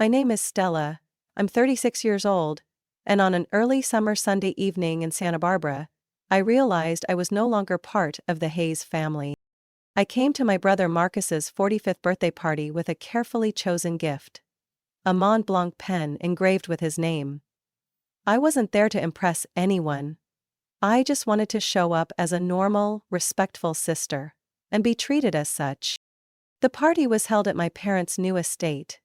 My name is Stella. I'm 36 years old, and on an early summer Sunday evening in Santa Barbara, I realized I was no longer part of the Hayes family. I came to my brother Marcus's 45th birthday party with a carefully chosen gift. A Mont Blanc pen engraved with his name. I wasn't there to impress anyone. I just wanted to show up as a normal, respectful sister, and be treated as such. The party was held at my parents' new estate,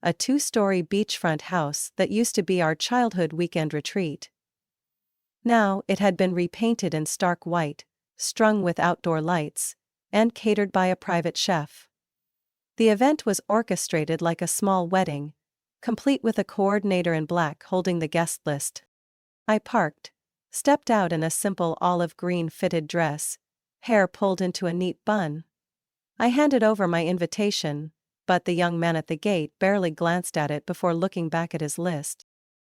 a 2-story beachfront house that used to be our childhood weekend retreat. Now it had been repainted in stark white, strung with outdoor lights, and catered by a private chef. The event was orchestrated like a small wedding, complete with a coordinator in black holding the guest list. I parked, stepped out in a simple olive green fitted dress, hair pulled into a neat bun. I handed over my invitation, but the young man at the gate barely glanced at it before looking back at his list.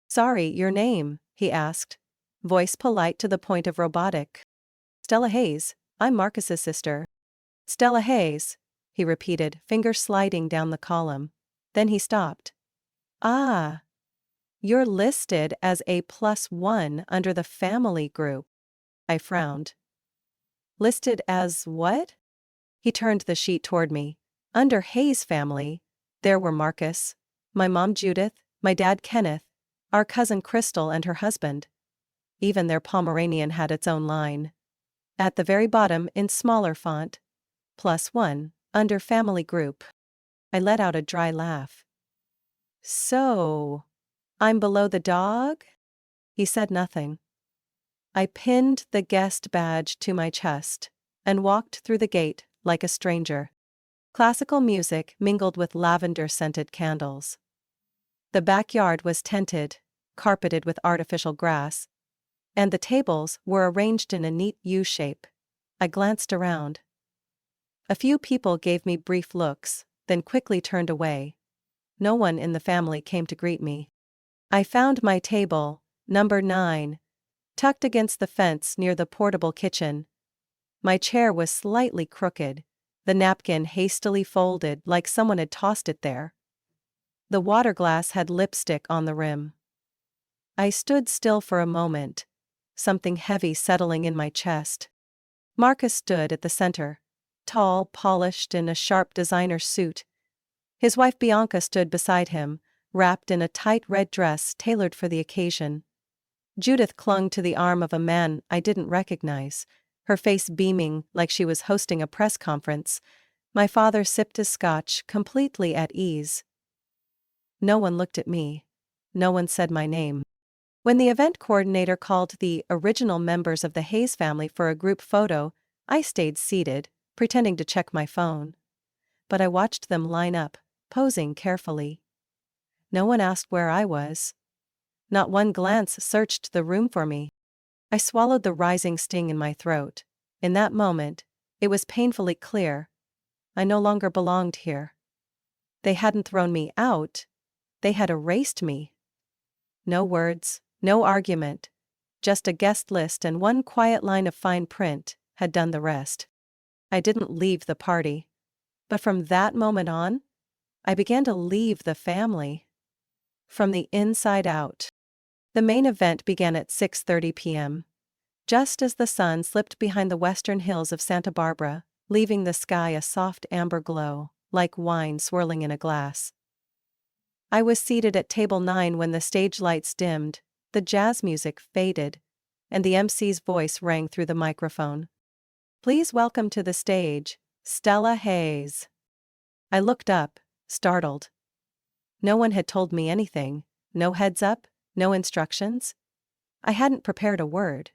"Sorry, your name?" he asked, voice polite to the point of robotic. "Stella Hayes, I'm Marcus's sister." "Stella Hayes," he repeated, finger sliding down the column. Then he stopped. "Ah. You're listed as A+1 under the family group." I frowned. "Listed as what?" He turned the sheet toward me. Under Hayes family, there were Marcus, my mom Judith, my dad Kenneth, our cousin Crystal and her husband. Even their Pomeranian had its own line. At the very bottom, in smaller font, +1, under family group. I let out a dry laugh. "So, I'm below the dog?" He said nothing. I pinned the guest badge to my chest and walked through the gate like a stranger. Classical music mingled with lavender-scented candles. The backyard was tented, carpeted with artificial grass, and the tables were arranged in a neat U-shape. I glanced around. A few people gave me brief looks, then quickly turned away. No one in the family came to greet me. I found my table, number 9, tucked against the fence near the portable kitchen. My chair was slightly crooked, the napkin hastily folded like someone had tossed it there. The water glass had lipstick on the rim. I stood still for a moment, something heavy settling in my chest. Marcus stood at the center, tall, polished in a sharp designer suit. His wife Bianca stood beside him, wrapped in a tight red dress tailored for the occasion. Judith clung to the arm of a man I didn't recognize, her face beaming like she was hosting a press conference. My father sipped his scotch, completely at ease. No one looked at me. No one said my name. When the event coordinator called the original members of the Hayes family for a group photo, I stayed seated, pretending to check my phone. But I watched them line up, posing carefully. No one asked where I was. Not one glance searched the room for me. I swallowed the rising sting in my throat. In that moment, it was painfully clear. I no longer belonged here. They hadn't thrown me out. They had erased me. No words, no argument. Just a guest list and one quiet line of fine print had done the rest. I didn't leave the party. But from that moment on, I began to leave the family. From the inside out. The main event began at 6:30 p.m. Just as the sun slipped behind the western hills of Santa Barbara, leaving the sky a soft amber glow, like wine swirling in a glass. I was seated at table 9 when the stage lights dimmed, the jazz music faded, and the MC's voice rang through the microphone. "Please welcome to the stage, Stella Hayes." I looked up, startled. No one had told me anything, no heads up, no instructions. I hadn't prepared a word.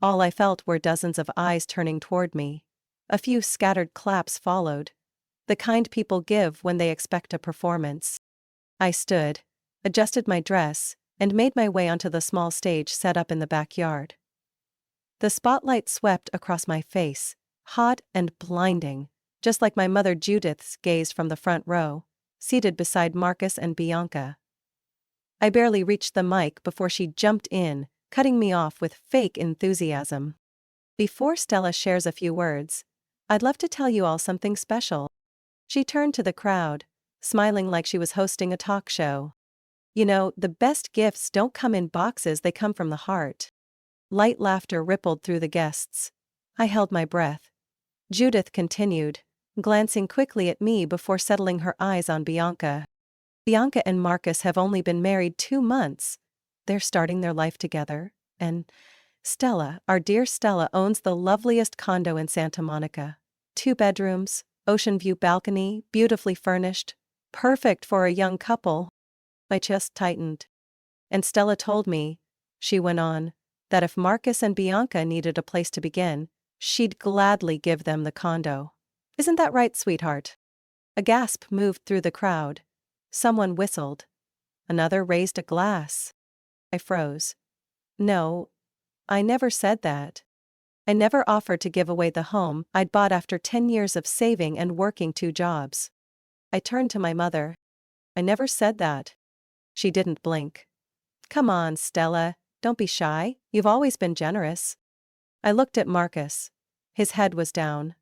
All I felt were dozens of eyes turning toward me. A few scattered claps followed, the kind people give when they expect a performance. I stood, adjusted my dress, and made my way onto the small stage set up in the backyard. The spotlight swept across my face, hot and blinding, just like my mother Judith's gaze from the front row, seated beside Marcus and Bianca. I barely reached the mic before she jumped in, cutting me off with fake enthusiasm. "Before Stella shares a few words, I'd love to tell you all something special." She turned to the crowd, smiling like she was hosting a talk show. You know, the best gifts don't come in boxes, they come from the heart. Light laughter rippled through the guests. I held my breath. Judith continued, glancing quickly at me before settling her eyes on Bianca. Bianca and Marcus have only been married 2 months. They're starting their life together. And Stella, our dear Stella, owns the loveliest condo in Santa Monica. 2 bedrooms, ocean view balcony, beautifully furnished. Perfect for a young couple. My chest tightened. And Stella told me, she went on, that if Marcus and Bianca needed a place to begin, she'd gladly give them the condo. Isn't that right, sweetheart? A gasp moved through the crowd. Someone whistled. Another raised a glass. I froze. No, I never said that. I never offered to give away the home I'd bought after 10 years of saving and working 2 jobs. I turned to my mother. I never said that. She didn't blink. Come on, Stella, don't be shy, you've always been generous. I looked at Marcus. His head was down.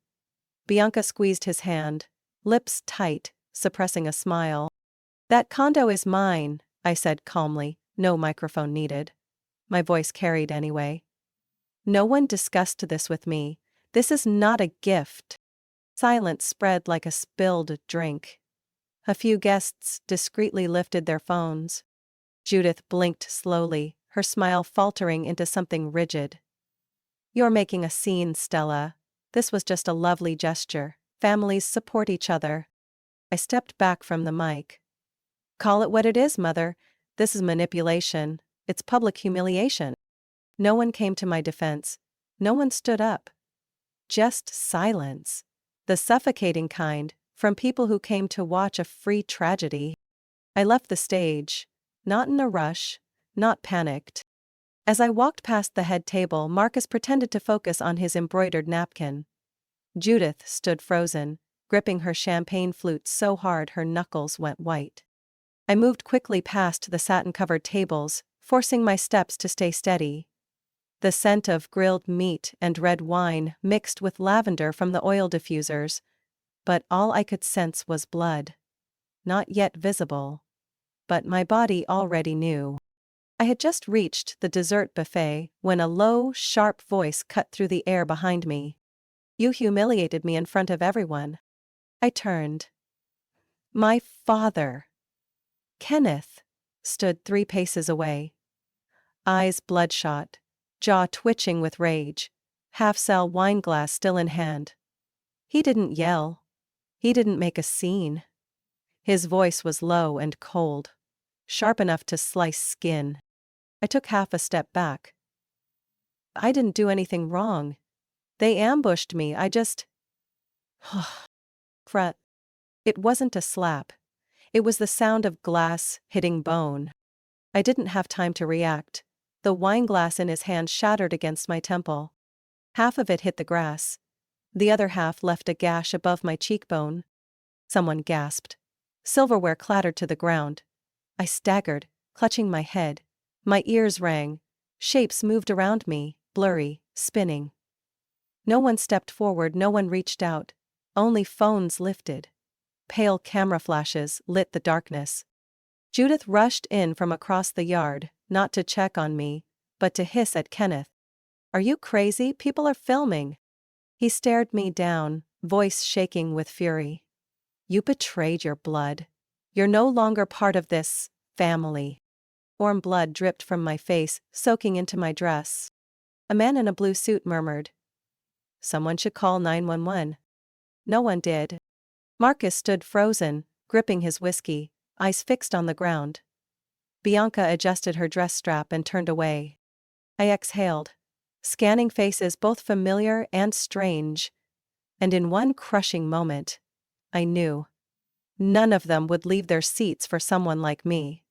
Bianca squeezed his hand, lips tight, suppressing a smile. That condo is mine, I said calmly, no microphone needed. My voice carried anyway. No one discussed this with me. This is not a gift. Silence spread like a spilled drink. A few guests discreetly lifted their phones. Judith blinked slowly, her smile faltering into something rigid. You're making a scene, Stella. This was just a lovely gesture. Families support each other. I stepped back from the mic. Call it what it is, Mother. This is manipulation. It's public humiliation. No one came to my defense. No one stood up. Just silence. The suffocating kind, from people who came to watch a free tragedy. I left the stage, not in a rush, not panicked. As I walked past the head table, Marcus pretended to focus on his embroidered napkin. Judith stood frozen, gripping her champagne flute so hard her knuckles went white. I moved quickly past the satin-covered tables, forcing my steps to stay steady. The scent of grilled meat and red wine mixed with lavender from the oil diffusers, but all I could sense was blood. Not yet visible. But my body already knew. I had just reached the dessert buffet when a low, sharp voice cut through the air behind me. You humiliated me in front of everyone. I turned. My father. Kenneth stood 3 paces away. Eyes bloodshot, jaw twitching with rage, half-cell wineglass still in hand. He didn't yell. He didn't make a scene. His voice was low and cold, sharp enough to slice skin. I took half a step back. I didn't do anything wrong. They ambushed me, I just… Fret. It wasn't a slap. It was the sound of glass hitting bone. I didn't have time to react. The wineglass in his hand shattered against my temple. Half of it hit the grass. The other half left a gash above my cheekbone. Someone gasped. Silverware clattered to the ground. I staggered, clutching my head. My ears rang. Shapes moved around me, blurry, spinning. No one stepped forward, no one reached out. Only phones lifted. Pale camera flashes lit the darkness. Judith rushed in from across the yard, not to check on me, but to hiss at Kenneth. Are you crazy? People are filming. He stared me down, voice shaking with fury. You betrayed your blood. You're no longer part of this family. Warm blood dripped from my face, soaking into my dress. A man in a blue suit murmured. Someone should call 911. No one did. Marcus stood frozen, gripping his whiskey, eyes fixed on the ground. Bianca adjusted her dress strap and turned away. I exhaled, scanning faces both familiar and strange. And in one crushing moment, I knew. None of them would leave their seats for someone like me.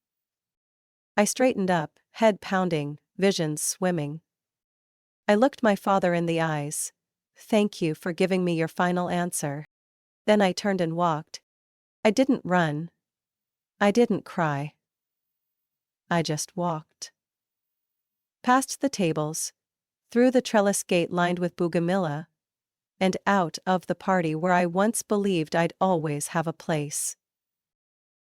I straightened up, head pounding, visions swimming. I looked my father in the eyes. Thank you for giving me your final answer. Then I turned and walked. I didn't run. I didn't cry. I just walked. Past the tables, through the trellis gate lined with bougainvillea, and out of the party where I once believed I'd always have a place.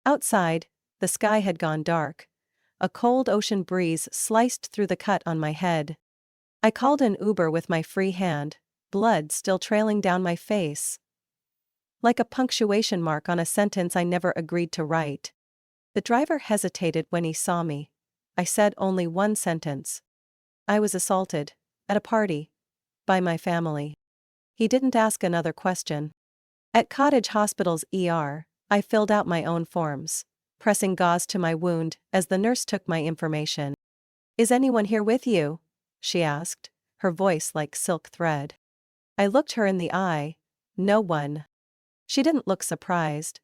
Outside, the sky had gone dark. A cold ocean breeze sliced through the cut on my head. I called an Uber with my free hand, blood still trailing down my face. Like a punctuation mark on a sentence I never agreed to write. The driver hesitated when he saw me. I said only one sentence. I was assaulted, at a party, by my family. He didn't ask another question. At Cottage Hospital's ER, I filled out my own forms, pressing gauze to my wound as the nurse took my information. "Is anyone here with you?" she asked, her voice like silk thread. I looked her in the eye. No one. She didn't look surprised.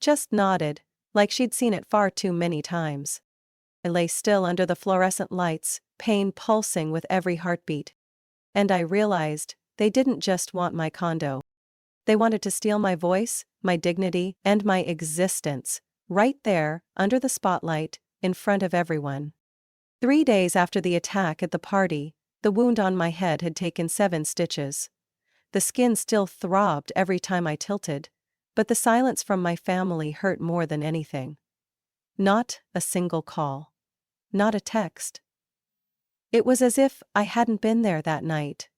Just nodded, like she'd seen it far too many times. I lay still under the fluorescent lights, pain pulsing with every heartbeat. And I realized, they didn't just want my condo. They wanted to steal my voice, my dignity, and my existence, right there, under the spotlight, in front of everyone. 3 days after the attack at the party, the wound on my head had taken 7 stitches. The skin still throbbed every time I tilted, but the silence from my family hurt more than anything. Not a single call. Not a text. It was as if I hadn't been there that night.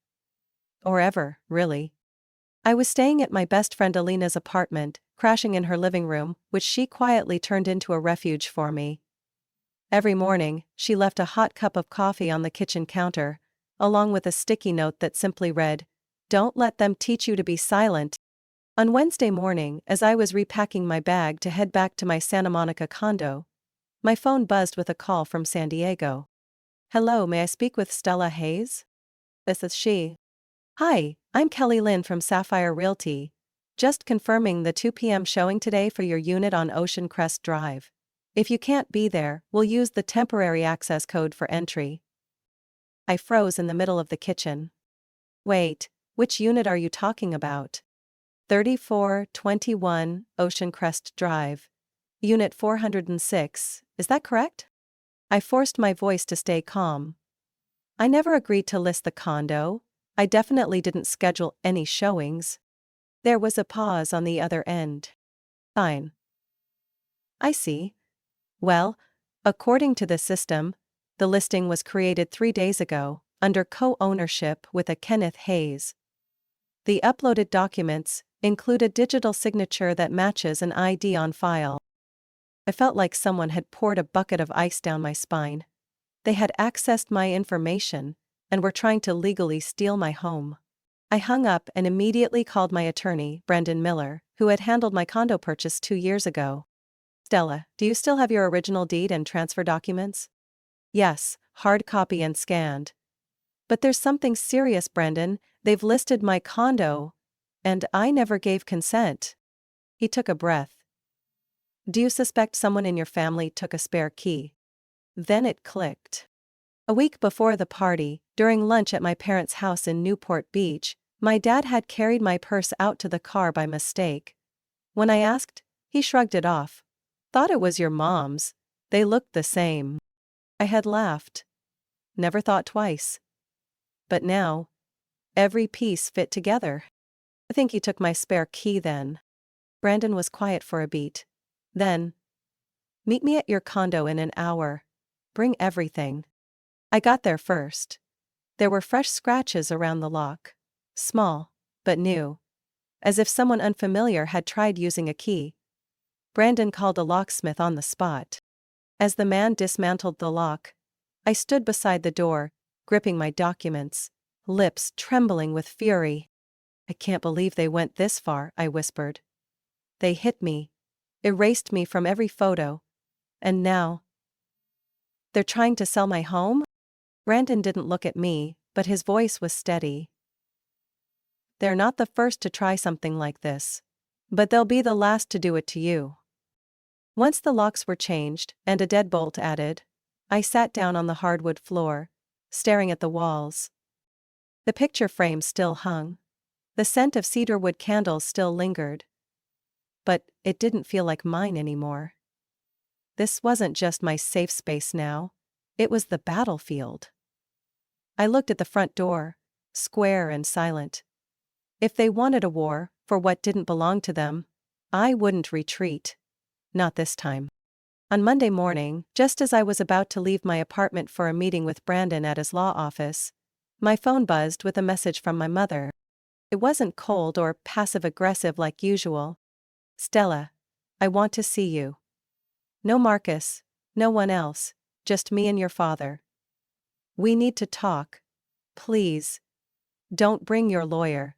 Or ever, really. I was staying at my best friend Alina's apartment, crashing in her living room, which she quietly turned into a refuge for me. Every morning, she left a hot cup of coffee on the kitchen counter, along with a sticky note that simply read, "Don't let them teach you to be silent." On Wednesday morning, as I was repacking my bag to head back to my Santa Monica condo, my phone buzzed with a call from San Diego. "Hello, may I speak with Stella Hayes?" This is she. "Hi, I'm Kelly Lynn from Sapphire Realty. Just confirming the 2 p.m. showing today for your unit on Ocean Crest Drive. If you can't be there, we'll use the temporary access code for entry." I froze in the middle of the kitchen. Wait, which unit are you talking about? 3421 Ocean Crest Drive. Unit 406, is that correct? I forced my voice to stay calm. I never agreed to list the condo. I definitely didn't schedule any showings. There was a pause on the other end. Fine. I see. Well, according to the system, the listing was created 3 days ago, under co-ownership with a Kenneth Hayes. The uploaded documents include a digital signature that matches an ID on file. I felt like someone had poured a bucket of ice down my spine. They had accessed my information and were trying to legally steal my home. I hung up and immediately called my attorney, Brendan Miller, who had handled my condo purchase 2 years ago. "Stella, do you still have your original deed and transfer documents?" "Yes, hard copy and scanned." "But there's something serious, Brendan. They've listed my condo, and I never gave consent." He took a breath. "Do you suspect someone in your family took a spare key?" Then it clicked. A week before the party, during lunch at my parents' house in Newport Beach, my dad had carried my purse out to the car by mistake. When I asked, he shrugged it off. "Thought it was your mom's. They looked the same." I had laughed. Never thought twice. But now, every piece fit together. "I think he took my spare key then." Brandon was quiet for a beat. Then, "Meet me at your condo in an hour. Bring everything." I got there first. There were fresh scratches around the lock. Small, but new. As if someone unfamiliar had tried using a key. Brandon called a locksmith on the spot. As the man dismantled the lock, I stood beside the door, gripping my documents, lips trembling with fury. "I can't believe they went this far," I whispered. "They hit me, erased me from every photo, and now they're trying to sell my home?" Brandon didn't look at me, but his voice was steady. "They're not the first to try something like this. But they'll be the last to do it to you." Once the locks were changed, and a deadbolt added, I sat down on the hardwood floor, staring at the walls. The picture frame still hung. The scent of cedarwood candles still lingered. But it didn't feel like mine anymore. This wasn't just my safe space now. It was the battlefield. I looked at the front door, square and silent. If they wanted a war for what didn't belong to them, I wouldn't retreat. Not this time. On Monday morning, just as I was about to leave my apartment for a meeting with Brandon at his law office, my phone buzzed with a message from my mother. It wasn't cold or passive-aggressive like usual. "Stella, I want to see you. No Marcus, no one else, just me and your father. We need to talk. Please. Don't bring your lawyer."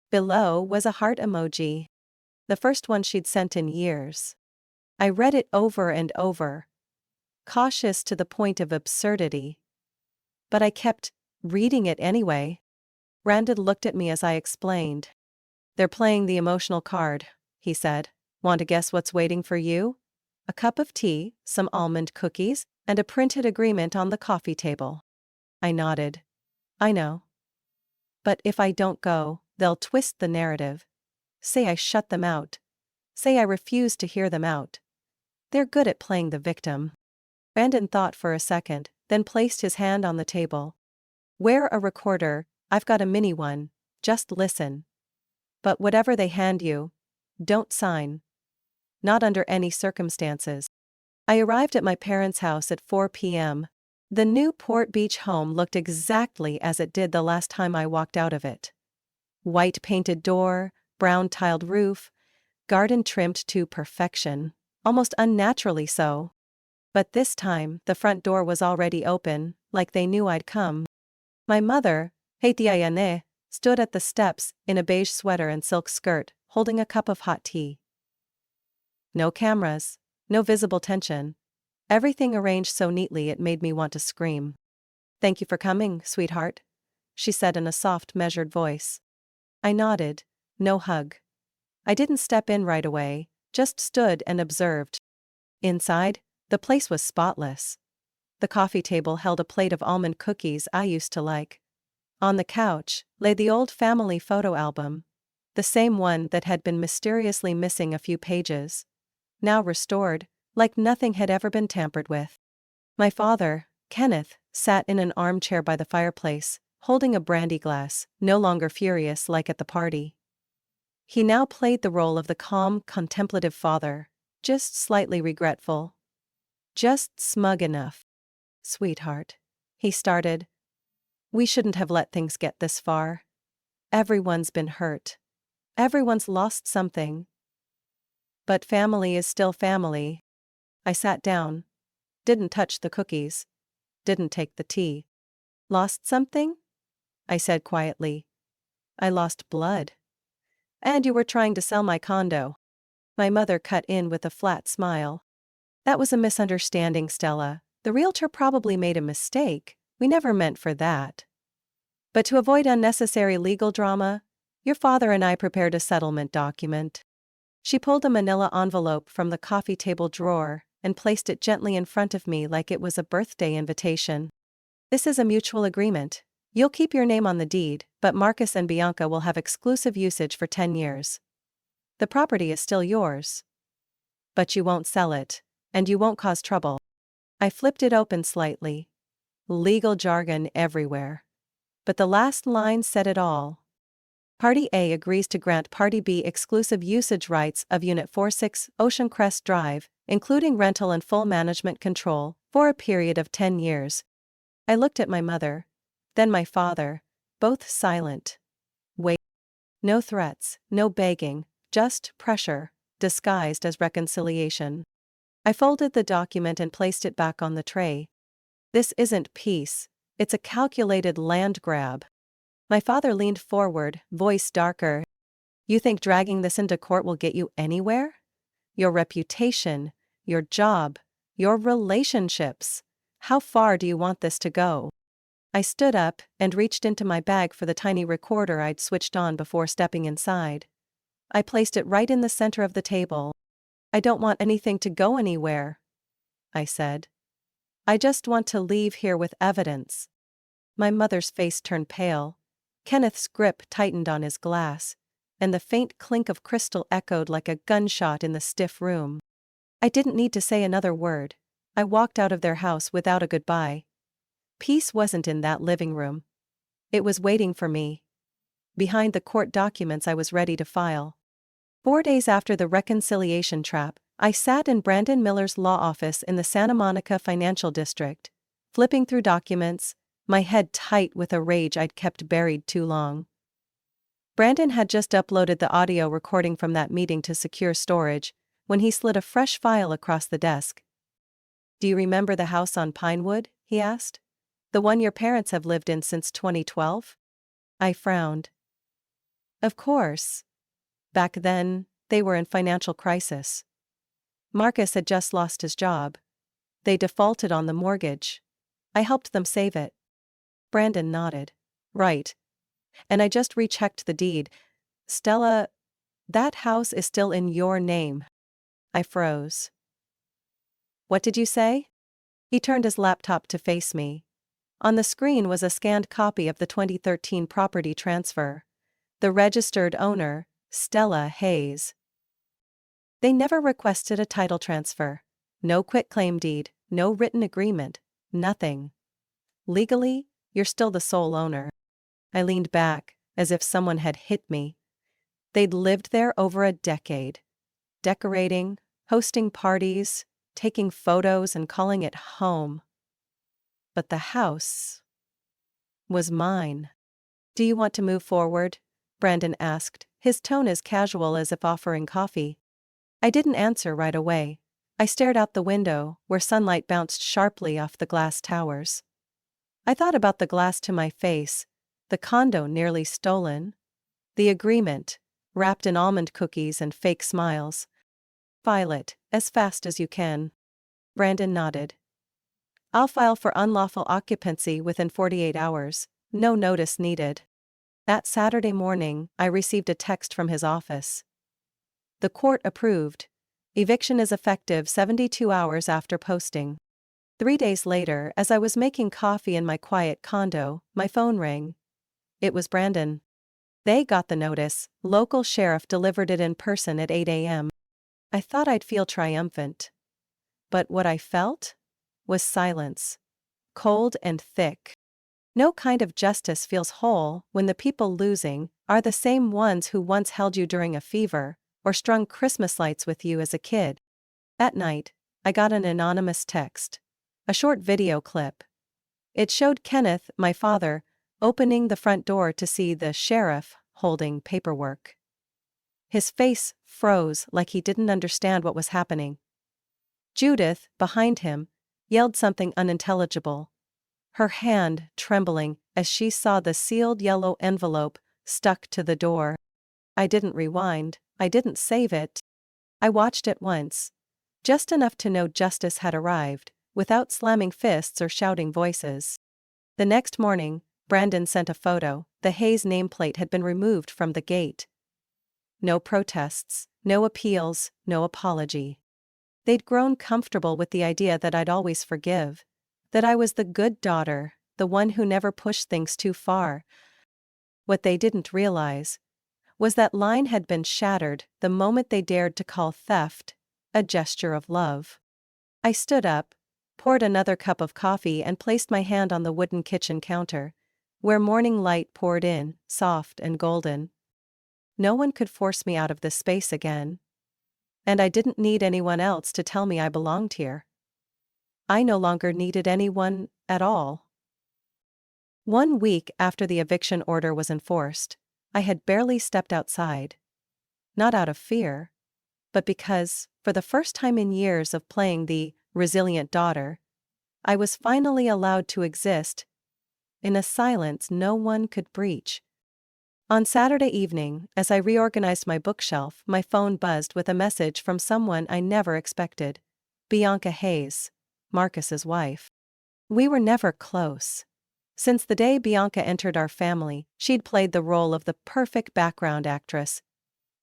Below was a heart emoji. The first one she'd sent in years. I read it over and over. Cautious to the point of absurdity. But I kept reading it anyway. Brandon looked at me as I explained. "They're playing the emotional card," he said. "Want to guess what's waiting for you? A cup of tea, some almond cookies, and a printed agreement on the coffee table." I nodded. "I know. But if I don't go, they'll twist the narrative. Say I shut them out. Say I refuse to hear them out. They're good at playing the victim." Brandon thought for a second, then placed his hand on the table. "Wear a recorder, I've got a mini one, just listen. But whatever they hand you, don't sign. Not under any circumstances." I arrived at my parents' house at 4 p.m. The new Port Beach home looked exactly as it did the last time I walked out of it. White painted door, brown tiled roof, garden trimmed to perfection, almost unnaturally so. But this time, the front door was already open, like they knew I'd come. My mother, Theyre, stood at the steps in a beige sweater and silk skirt, holding a cup of hot tea. No cameras, no visible tension. Everything arranged so neatly it made me want to scream. "Thank you for coming, sweetheart," she said in a soft, measured voice. I nodded. No hug. I didn't step in right away, just stood and observed. Inside, the place was spotless. The coffee table held a plate of almond cookies I used to like. On the couch lay the old family photo album, the same one that had been mysteriously missing a few pages. Now restored, like nothing had ever been tampered with. My father, Kenneth, sat in an armchair by the fireplace, holding a brandy glass, no longer furious like at the party. He now played the role of the calm, contemplative father, just slightly regretful. Just smug enough. "Sweetheart," he started. "We shouldn't have let things get this far. Everyone's been hurt. Everyone's lost something. But family is still family." I sat down. Didn't touch the cookies. Didn't take the tea. "Lost something?" I said quietly. "I lost blood." "And you were trying to sell my condo." My mother cut in with a flat smile. "That was a misunderstanding, Stella. The realtor probably made a mistake. We never meant for that. But to avoid unnecessary legal drama, your father and I prepared a settlement document." She pulled a manila envelope from the coffee table drawer and placed it gently in front of me like it was a birthday invitation. "This is a mutual agreement. You'll keep your name on the deed, but Marcus and Bianca will have exclusive usage for 10 years. The property is still yours. But you won't sell it, and you won't cause trouble." I flipped it open slightly. Legal jargon everywhere. But the last line said it all. Party A agrees to grant Party B exclusive usage rights of Unit 46 Ocean Crest Drive, including rental and full management control, for a period of 10 years. I looked at my mother, then my father, both silent. Wait. No threats, no begging, just pressure, disguised as reconciliation. I folded the document and placed it back on the tray. This isn't peace, it's a calculated land grab. My father leaned forward, voice darker. "You think dragging this into court will get you anywhere? Your reputation, your job, your relationships. How far do you want this to go?" I stood up and reached into my bag for the tiny recorder I'd switched on before stepping inside. I placed it right in the center of the table. "I don't want anything to go anywhere," I said. "I just want to leave here with evidence." My mother's face turned pale. Kenneth's grip tightened on his glass, and the faint clink of crystal echoed like a gunshot in the stiff room. I didn't need to say another word. I walked out of their house without a goodbye. Peace wasn't in that living room. It was waiting for me. Behind the court documents I was ready to file. 4 days after the reconciliation trap, I sat in Brandon Miller's law office in the Santa Monica Financial District, flipping through documents, my head tight with a rage I'd kept buried too long. Brandon had just uploaded the audio recording from that meeting to secure storage when he slid a fresh file across the desk. "Do you remember the house on Pinewood?" he asked. "The one your parents have lived in since 2012? I frowned. Of course. Back then, they were in financial crisis. Marcus had just lost his job. They defaulted on the mortgage. I helped them save it. Brandon nodded. Right. And I just rechecked the deed. Stella, that house is still in your name. I froze. What did you say? He turned his laptop to face me. On the screen was a scanned copy of the 2013 property transfer. The registered owner, Stella Hayes. They never requested a title transfer. No quitclaim deed, no written agreement, nothing. Legally, you're still the sole owner. I leaned back, as if someone had hit me. They'd lived there over a decade. Decorating, hosting parties, taking photos and calling it home. But the house was mine. "Do you want to move forward?" Brandon asked, his tone as casual as if offering coffee. I didn't answer right away. I stared out the window, where sunlight bounced sharply off the glass towers. I thought about the glass to my face, the condo nearly stolen, the agreement, wrapped in almond cookies and fake smiles. "File it, as fast as you can." Brandon nodded. "I'll file for unlawful occupancy within 48 hours, no notice needed." That Saturday morning, I received a text from his office. "The court approved. Eviction is effective 72 hours after posting." 3 days later, as I was making coffee in my quiet condo, my phone rang. It was Brandon. They got the notice, local sheriff delivered it in person at 8 a.m. I thought I'd feel triumphant. But what I felt was silence. Cold and thick. No kind of justice feels whole when the people losing are the same ones who once held you during a fever, or strung Christmas lights with you as a kid. That night, I got an anonymous text. A short video clip. It showed Kenneth, my father, opening the front door to see the sheriff holding paperwork. His face froze like he didn't understand what was happening. Judith, behind him, yelled something unintelligible. Her hand trembling as she saw the sealed yellow envelope stuck to the door. I didn't rewind, I didn't save it. I watched it once. Just enough to know justice had arrived, without slamming fists or shouting voices. The next morning, Brandon sent a photo. The Hayes nameplate had been removed from the gate. No protests, no appeals, no apology. They'd grown comfortable with the idea that I'd always forgive. That I was the good daughter, the one who never pushed things too far. What they didn't realize was that line had been shattered the moment they dared to call theft a gesture of love. I stood up, poured another cup of coffee and placed my hand on the wooden kitchen counter, where morning light poured in, soft and golden. No one could force me out of this space again. And I didn't need anyone else to tell me I belonged here. I no longer needed anyone at all. 1 week after the eviction order was enforced, I had barely stepped outside. Not out of fear, but because, for the first time in years of playing the resilient daughter, I was finally allowed to exist in a silence no one could breach. On Saturday evening, as I reorganized my bookshelf, my phone buzzed with a message from someone I never expected. Bianca Hayes, Marcus's wife. We were never close. Since the day Bianca entered our family, she'd played the role of the perfect background actress.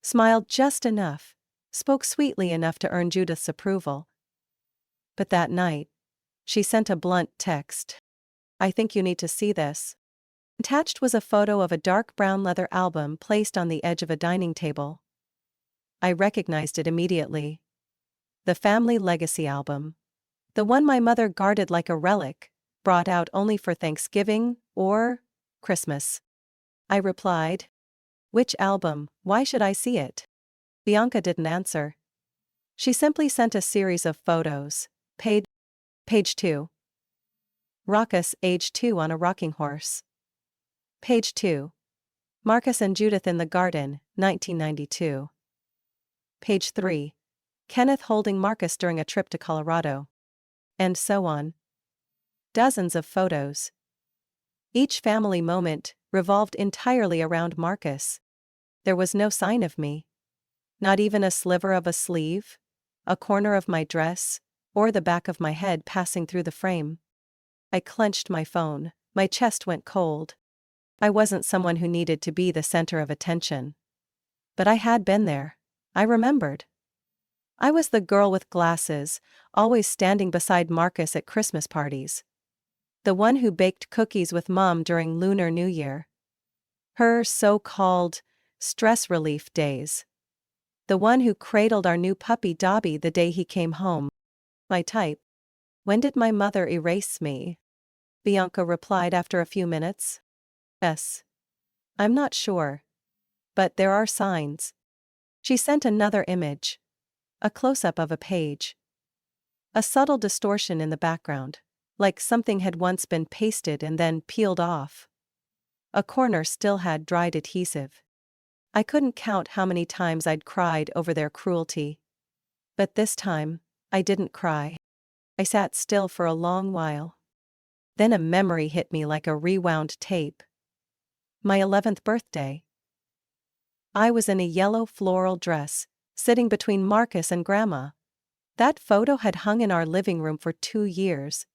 Smiled just enough, spoke sweetly enough to earn Judith's approval. But that night, she sent a blunt text. "I think you need to see this." Attached was a photo of a dark brown leather album placed on the edge of a dining table. I recognized it immediately. The family legacy album. The one my mother guarded like a relic, brought out only for Thanksgiving or Christmas. I replied, "Which album? Why should I see it?" Bianca didn't answer. She simply sent a series of photos. Page 2. Raucous, age 2 on a rocking horse. Page 2. Marcus and Judith in the garden, 1992. Page 3. Kenneth holding Marcus during a trip to Colorado. And so on. Dozens of photos. Each family moment revolved entirely around Marcus. There was no sign of me. Not even a sliver of a sleeve, a corner of my dress, or the back of my head passing through the frame. I clenched my phone, my chest went cold. I wasn't someone who needed to be the center of attention. But I had been there. I remembered. I was the girl with glasses, always standing beside Marcus at Christmas parties. The one who baked cookies with Mom during Lunar New Year. Her so-called stress relief days. The one who cradled our new puppy Dobby the day he came home. My type. When did my mother erase me? Bianca replied after a few minutes. Yes. I'm not sure. But there are signs. She sent another image. A close-up of a page. A subtle distortion in the background, like something had once been pasted and then peeled off. A corner still had dried adhesive. I couldn't count how many times I'd cried over their cruelty. But this time, I didn't cry. I sat still for a long while. Then a memory hit me like a rewound tape. My 11th birthday. I was in a yellow floral dress, sitting between Marcus and Grandma. That photo had hung in our living room for 2 years.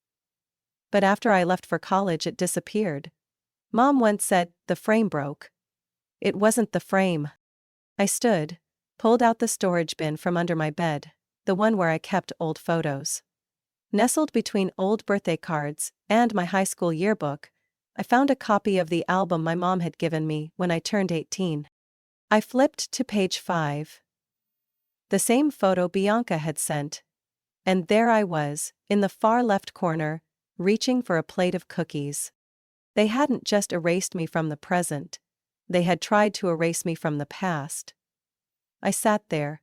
But after I left for college, it disappeared. Mom once said, the frame broke. It wasn't the frame. I stood, pulled out the storage bin from under my bed, the one where I kept old photos. Nestled between old birthday cards and my high school yearbook, I found a copy of the album my mom had given me when I turned 18. I flipped to page 5. The same photo Bianca had sent. And there I was, in the far left corner, reaching for a plate of cookies. They hadn't just erased me from the present. They had tried to erase me from the past. I sat there.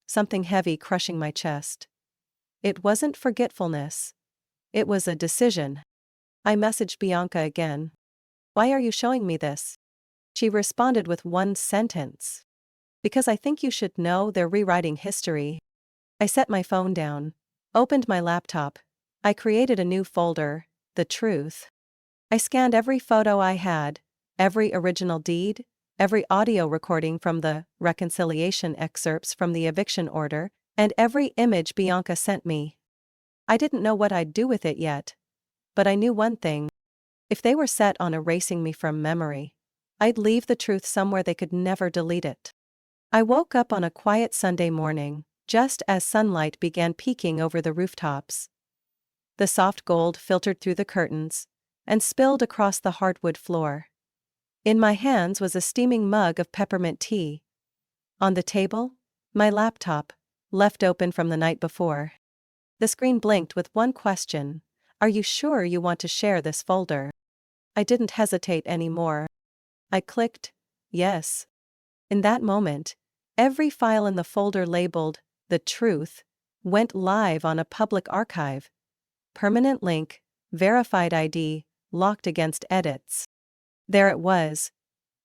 Something heavy crushing my chest. It wasn't forgetfulness. It was a decision. I messaged Bianca again. Why are you showing me this? She responded with one sentence. Because I think you should know they're rewriting history. I set my phone down, opened my laptop. I created a new folder, The Truth. I scanned every photo I had, every original deed, every audio recording from the reconciliation excerpts from the eviction order, and every image Bianca sent me. I didn't know what I'd do with it yet. But I knew one thing. If they were set on erasing me from memory, I'd leave the truth somewhere they could never delete it. I woke up on a quiet Sunday morning, just as sunlight began peeking over the rooftops. The soft gold filtered through the curtains and spilled across the hardwood floor. In my hands was a steaming mug of peppermint tea. On the table, my laptop, left open from the night before. The screen blinked with one question. Are you sure you want to share this folder? I didn't hesitate anymore. I clicked, yes. In that moment, every file in the folder labeled, The Truth, went live on a public archive. Permanent link, verified ID, locked against edits. There it was.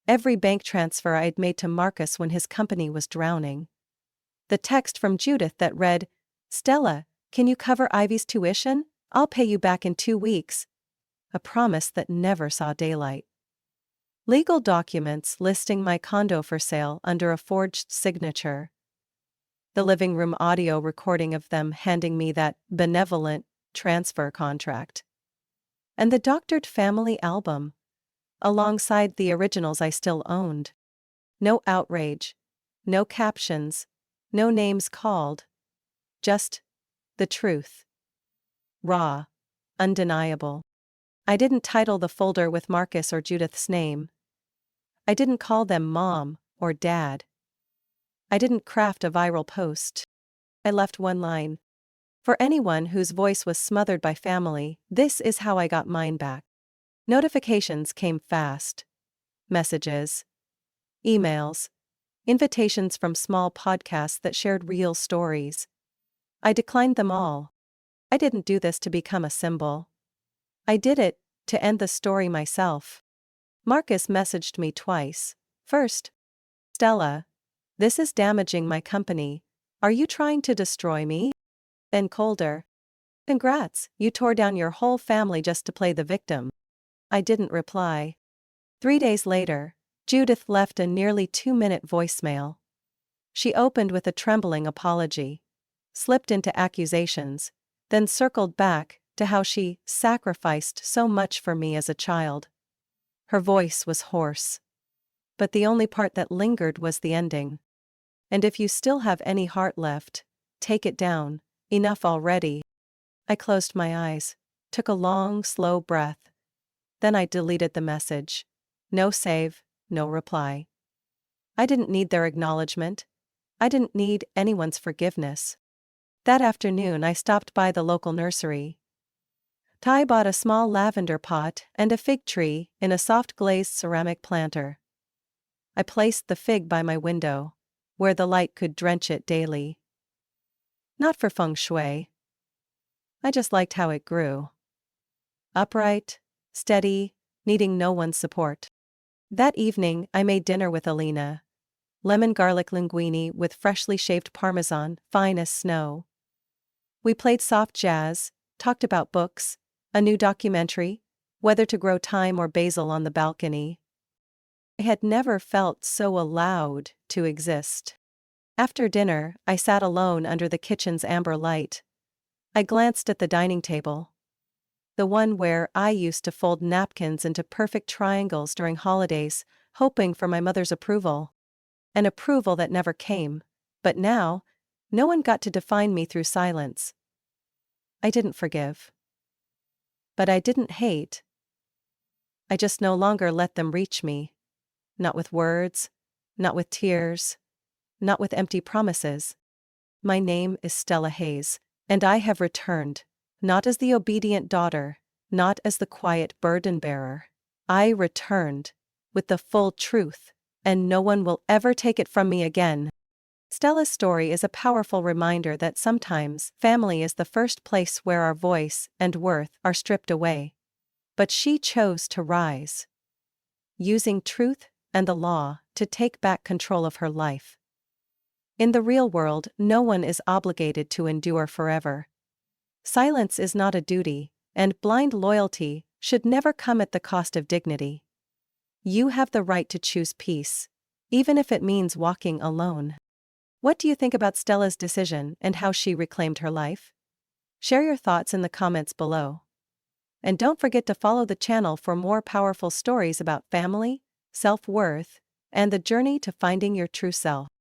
Every bank transfer I'd made to Marcus when his company was drowning. The text from Judith that read, Stella, can you cover Ivy's tuition? I'll pay you back in 2 weeks. A promise that never saw daylight. Legal documents listing my condo for sale under a forged signature. The living room audio recording of them handing me that benevolent transfer contract. And the doctored family album, alongside the originals I still owned. No outrage, no captions, no names called. Just the truth. Raw, undeniable. I didn't title the folder with Marcus or Judith's name. I didn't call them Mom or Dad. I didn't craft a viral post. I left one line. For anyone whose voice was smothered by family, this is how I got mine back. Notifications came fast. Messages. Emails. invitations from small podcasts that shared real stories. I declined them all. I didn't do this to become a symbol. I did it to end the story myself. Marcus messaged me twice. First, Stella, this is damaging my company. Are you trying to destroy me? Then colder. Congrats, you tore down your whole family just to play the victim. I didn't reply. 3 days later, Judith left a nearly 2-minute voicemail. She opened with a trembling apology, slipped into accusations, then circled back to how she sacrificed so much for me as a child. Her voice was hoarse. But the only part that lingered was the ending. And if you still have any heart left, take it down, enough already. I closed my eyes, took a long, slow breath. Then I deleted the message. No save, no reply. I didn't need their acknowledgement. I didn't need anyone's forgiveness. That afternoon I stopped by the local nursery. Ty bought a small lavender pot and a fig tree in a soft glazed ceramic planter. I placed the fig by my window, where the light could drench it daily. Not for feng shui. I just liked how it grew. Upright, steady, needing no one's support. That evening I made dinner with Alina. Lemon garlic linguine with freshly shaved parmesan, fine as snow. We played soft jazz, talked about books, a new documentary, whether to grow thyme or basil on the balcony. I had never felt so allowed to exist. After dinner, I sat alone under the kitchen's amber light. I glanced at the dining table. The one where I used to fold napkins into perfect triangles during holidays, hoping for my mother's approval. An approval that never came, but now, no one got to define me through silence. I didn't forgive. But I didn't hate. I just no longer let them reach me. Not with words, not with tears, not with empty promises. My name is Stella Hayes, and I have returned, not as the obedient daughter, not as the quiet burden bearer. I returned, with the full truth, and no one will ever take it from me again. Stella's story is a powerful reminder that sometimes family is the first place where our voice and worth are stripped away. But she chose to rise, using truth and the law to take back control of her life. In the real world, no one is obligated to endure forever. Silence is not a duty, and blind loyalty should never come at the cost of dignity. You have the right to choose peace, even if it means walking alone. What do you think about Stella's decision and how she reclaimed her life? Share your thoughts in the comments below. And don't forget to follow the channel for more powerful stories about family, self-worth, and the journey to finding your true self.